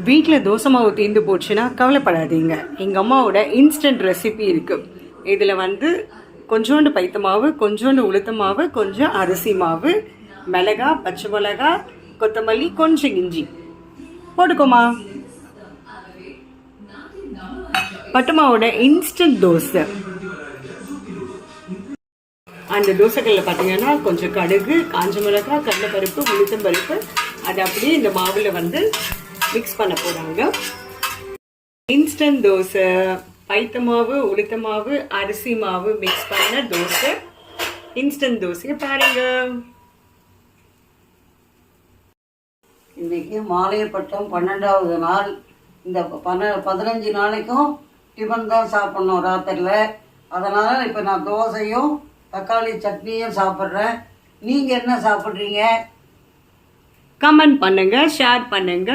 வீட்டில் தோசை மாவு தீர்ந்து போச்சுன்னா கவலைப்படாதீங்க. எங்கள் அம்மாவோட இன்ஸ்டன்ட் ரெசிபி இருக்குது. இதில் வந்து கொஞ்சோண்டு பைத்த மாவு, கொஞ்சோண்டு உளுத்த மாவு, கொஞ்சம் அரிசி மாவு, மிளகா, பச்சை மிளகா, கொத்தமல்லி, கொஞ்சம் இஞ்சி போட்டுக்கோமா. பட்டு மாவோட இன்ஸ்டன்ட் தோசை. அந்த தோசைகளில் பார்த்தீங்கன்னா கொஞ்சம் கடுகு, காஞ்ச மிளகாய், கடலைப்பருப்பு, உளுத்தம்பருப்பு அது அப்படியே இந்த மாவில் வந்து மிக்ஸ் பண்ண போகிறாங்க. இன்ஸ்டன்ட் தோசை, பைத்த மாவு, உளுத்த மாவு, அரிசி மாவு மிக்ஸ் பண்ண தோசை. இன்ஸ்டன்ட் தோசையை பாருங்க. இன்னைக்கு மாலையப்பட்டம் 12வது நாள். இந்த 15 நாளைக்கும் டிஃபன் தான் சாப்பிட்ணும் ராத்திரியில். அதனால் இப்போ நான் தோசையும் தக்காளி சட்னியும் சாப்பிட்றேன். நீங்கள் என்ன சாப்பிட்றீங்க? கமெண்ட் பண்ணுங்க, ஷேர் பண்ணுங்க.